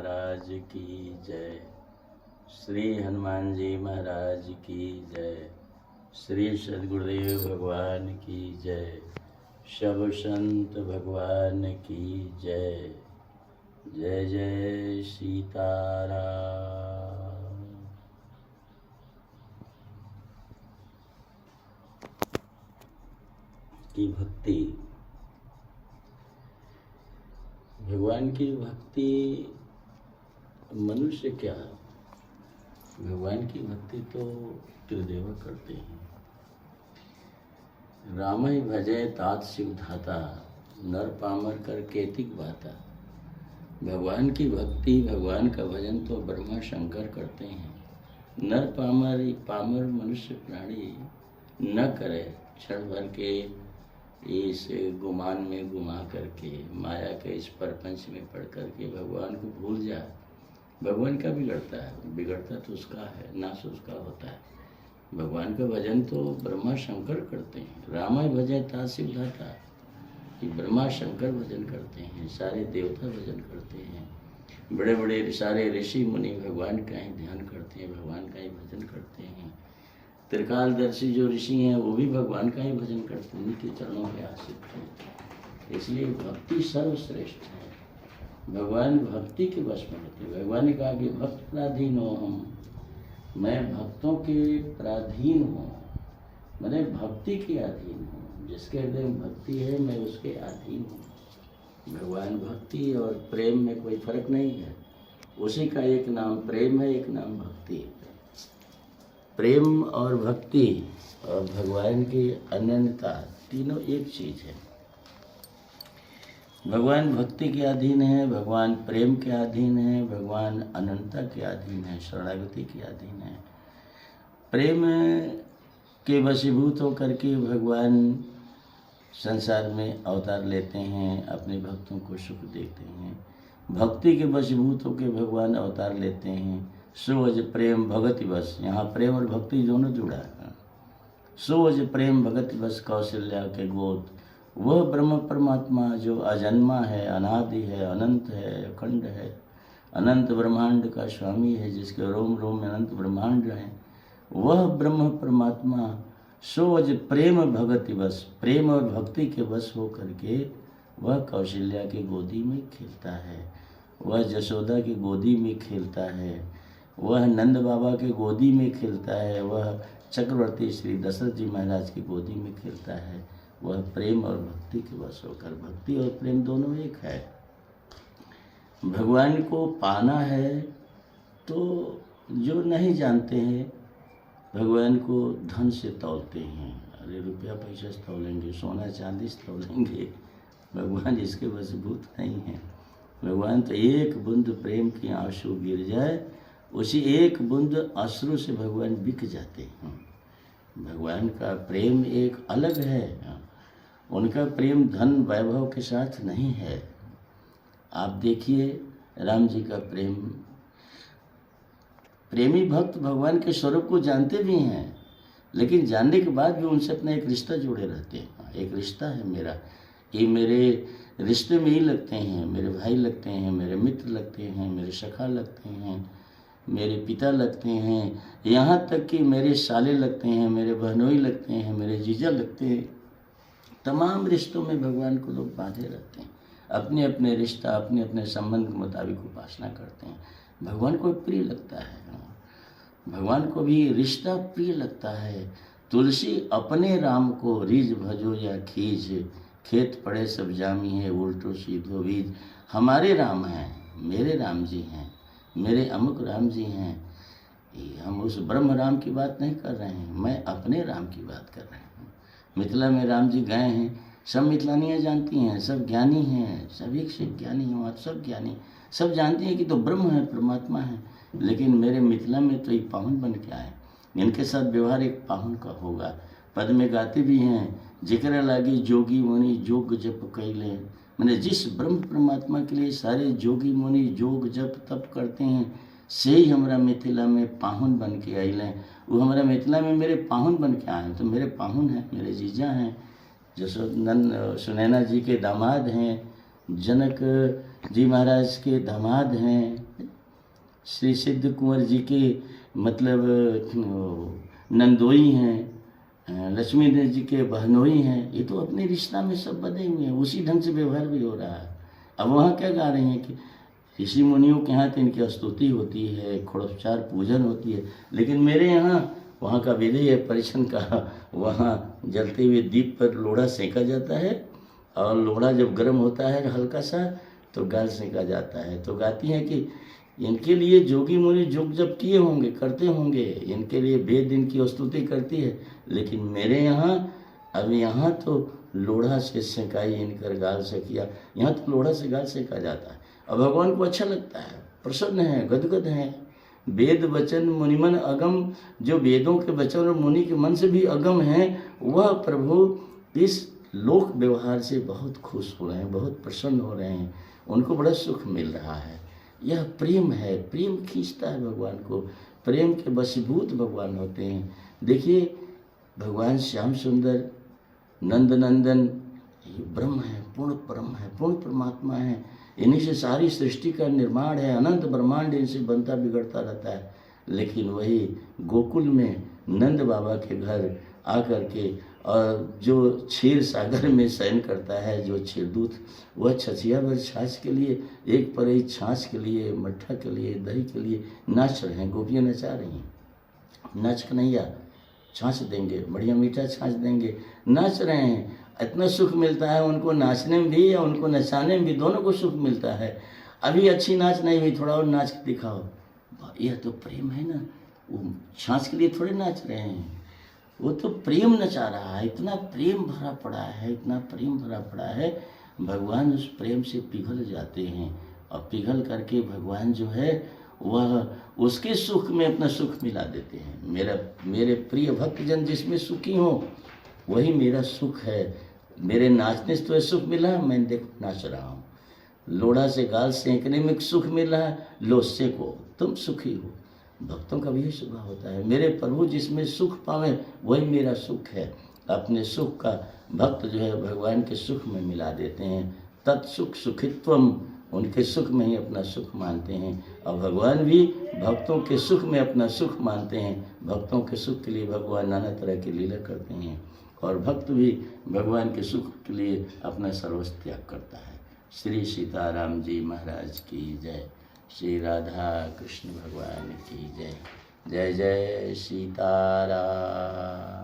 महाराज की जय। श्री हनुमान जी महाराज की जय। श्री सद्गुरुदेव भगवान की जय। सब संत भगवान की जय। जय जय सीताराम। की भक्ति, भगवान की भक्ति मनुष्य क्या, भगवान की भक्ति तो त्रिदेव करते हैं। राम ही भजय तात शिव धाता, नर पामर कर केतिक बाता। भगवान की भक्ति, भगवान का भजन तो ब्रह्मा शंकर करते हैं। नर पामर मनुष्य प्राणी न करे, क्षण भर के इस गुमान में गुमा करके, माया के इस प्रपंच में पड़ करके भगवान को भूल जाए। भगवान का बिगड़ता है, बिगड़ता तो उसका है, नाश उसका होता है। भगवान का भजन तो ब्रह्मा शंकर करते हैं। रामाय भजय तात शिव धाता, कि ब्रह्मा शंकर भजन करते हैं, सारे देवता भजन करते हैं। बड़े बड़े सारे ऋषि मुनि भगवान का ही ध्यान करते हैं, भगवान का ही भजन करते हैं। त्रिकालदर्शी जो ऋषि हैं वो भी भगवान का ही भजन करते हैं, उनके चरणों में आश्रित हैं। इसलिए भक्ति सर्वश्रेष्ठ है। भगवान भक्ति के वश में होते। भगवान ने कहा कि भक्त पराधीन हो हम, मैं भक्तों के पराधीन हूँ, मैंने भक्ति के अधीन हूँ। जिसके हृदय में भक्ति है मैं उसके अधीन हूँ। भगवान भक्ति और प्रेम में कोई फर्क नहीं है। उसी का एक नाम प्रेम है, एक नाम भक्ति है। प्रेम और भक्ति और भगवान की अनन्यता तीनों एक चीज है। भगवान भक्ति के अधीन है, भगवान प्रेम के अधीन है, भगवान अनंतता के अधीन है, शरणागति के अधीन है। प्रेम के वशीभूत होकर के भगवान संसार में अवतार लेते हैं, अपने भक्तों को सुख देते हैं। भक्ति के वशीभूत होकर भगवान अवतार लेते हैं। सोज प्रेम भगति बस, यहाँ प्रेम और भक्ति दोनों जुड़ा है। सोज प्रेम भगति बस कौशल्या के गोद, वह ब्रह्म परमात्मा जो अजन्मा है, अनादि है, अनंत है, अखंड है, अनंत ब्रह्मांड का स्वामी है, जिसके रोम रोम में अनंत ब्रह्मांड हैं, वह ब्रह्म परमात्मा सोज प्रेम भगति बस, प्रेम और भक्ति के वश हो करके वह कौशल्या की गोदी में खेलता है, वह जशोदा की गोदी में खेलता है, वह नंद बाबा के गोदी में खेलता है, वह चक्रवर्ती श्री दशरथ जी महाराज की गोदी में खेलता है। वह प्रेम और भक्ति के वश होकर, भक्ति और प्रेम दोनों एक है। भगवान को पाना है तो जो नहीं जानते हैं भगवान को धन से तौलते हैं। अरे रुपया पैसा से तौलेंगे, सोना चांदी से तौलेंगे, भगवान इसके वशीभूत नहीं है। भगवान तो एक बूंद प्रेम की आंसू गिर जाए, उसी एक बूंद अश्रु से भगवान बिक जाते हैं। भगवान का प्रेम एक अलग है। उनका प्रेम धन वैभव के साथ नहीं है। आप देखिए राम जी का प्रेम, प्रेमी भक्त भगवान के स्वरूप को जानते भी हैं, लेकिन जानने के बाद भी उनसे अपना एक रिश्ता जोड़े रहते हैं। एक रिश्ता है मेरा, ये मेरे रिश्ते में ही लगते हैं, मेरे भाई लगते हैं, मेरे मित्र लगते हैं, मेरे सखा लगते हैं, मेरे पिता लगते हैं, यहाँ तक कि मेरे साले लगते हैं, मेरे बहनोई लगते हैं, मेरे जीजा लगते हैं। तमाम रिश्तों में भगवान को लोग बांधे रहते हैं। अपने अपने रिश्ता, अपने अपने संबंध के मुताबिक उपासना करते हैं। भगवान को प्रिय लगता है, भगवान को भी रिश्ता प्रिय लगता है। तुलसी अपने राम को रीझ भजो या खींच, खेत पड़े सब जामी है उल्टो सीधो बीज। हमारे राम हैं, मेरे राम जी हैं, मेरे अमुक राम जी हैं। हम उस ब्रह्म राम की बात नहीं कर रहे हैं, मैं अपने राम की बात कर रहे हैं। मिथिला में राम जी गए हैं, सब मिथिलानियाँ जानती हैं, सब ज्ञानी हैं, सब एक से ज्ञानी हैं, वहाँ सब ज्ञानी, सब जानती हैं कि तो ब्रह्म है, परमात्मा है। लेकिन मेरे मिथिला में तो एक पाहुन बन के आए, इनके साथ व्यवहार एक पाहुन का होगा। पद में गाते भी हैं, जिक्र लागी जोगी मुनि जोग जप कैले। मैंने जिस ब्रह्म परमात्मा के लिए सारे जोगी मुनि जोग जप तप करते हैं, से ही हमारा मिथिला में पाहुन बन के आइले। वो हमारा मिथिला में मेरे पाहुन बन के आए, तो मेरे पाहुन हैं, मेरे जीजा हैं, जसोनंद सुनैना जी के दामाद हैं, जनक जी महाराज के दामाद हैं, श्री सिद्ध कुंवर जी के मतलब नंदोई हैं, लक्ष्मी देवी जी के बहनोई हैं, ये तो अपने रिश्ता में सब बंधे हुए हैं, उसी ढंग से व्यवहार भी हो रहा है। अब वहाँ क्या गा रही हैं कि ऋषि मुनियों के यहाँ तो इनकी स्तुति होती है, खड़ोपचार पूजन होती है, लेकिन मेरे यहाँ वहाँ का विधि है परिछन का, वहाँ जलते हुए दीप पर लोढ़ा सेका जाता है और लोढ़ा जब गर्म होता है हल्का सा तो गाल सेका जाता है। तो गाती हैं कि इनके लिए जोगी मुनि जुग जब किए होंगे, करते होंगे, इनके लिए वेद इनकी स्तुति करती है, लेकिन मेरे यहाँ अब यहाँ तो लोढ़ा से सेकाई इनकर गाल से किया, यहाँ तो लोढ़ा से गाल सेका जाता है। और भगवान को अच्छा लगता है, प्रसन्न है, गदगद है। वेद वचन मुनिमन अगम, जो वेदों के वचन और मुनि के मन से भी अगम हैं, वह प्रभु इस लोक व्यवहार से बहुत खुश हो रहे हैं, बहुत प्रसन्न हो रहे हैं, उनको बड़ा सुख मिल रहा है। यह प्रेम है, प्रेम खींचता है भगवान को, प्रेम के वशीभूत भगवान होते हैं। देखिए भगवान श्याम सुंदर नंद नंदन ये ब्रह्म है, पूर्ण ब्रह्म है, पूर्ण परमात्मा है, इन्हीं से सारी सृष्टि का निर्माण है, अनंत ब्रह्मांड इनसे बनता बिगड़ता रहता है। लेकिन वही गोकुल में नंद बाबा के घर आकर के और जो क्षीर सागर में शयन करता है, जो क्षीरदूत, वह छछिया भर छाछ के लिए, एक परई छाछ के लिए, मट्ठा के लिए, दही के लिए नाच रहे हैं, गोपियाँ नचा रही हैं। नाच कन्हैया छाछ देंगे, बढ़िया मीठा छाछ देंगे, नाच रहे हैं। इतना सुख मिलता है उनको नाचने में भी या उनको नचाने में भी, दोनों को सुख मिलता है। अभी अच्छी नाच नहीं हुई, थोड़ा और नाच के दिखाओ, यह तो प्रेम है ना। वो छाछ के लिए थोड़े नाच रहे हैं, वो तो प्रेम नचा रहा है। इतना प्रेम भरा पड़ा है, इतना प्रेम भरा पड़ा है, भगवान उस प्रेम से पिघल जाते हैं और पिघल करके भगवान जो है वह उसके सुख में अपना सुख मिला देते हैं। मेरे प्रिय भक्तजन जिसमें सुखी हो वही मेरा सुख है। मेरे नाचने से तो सुख मिला, मैं देखो नाच रहा हूँ। लोढ़ा से गाल सेंकने में सुख मिल रहा है, लो सेको, तुम सुखी हो। भक्तों का भी यही स्वभाव होता है, मेरे प्रभु जिसमें सुख पावे वही मेरा सुख है। अपने सुख का भक्त जो है भगवान के सुख में मिला देते हैं। तत्सुख सुखित्वम, उनके सुख में ही अपना सुख मानते हैं और भगवान भी भक्तों के सुख में अपना सुख मानते हैं। भक्तों के सुख के लिए भगवान नाना तरह की लीला करते हैं और भक्त भी भगवान के सुख के लिए अपना सर्वस्व त्याग करता है। श्री सीताराम जी महाराज की जय। श्री राधा कृष्ण भगवान की जय। जय जय सीताराम।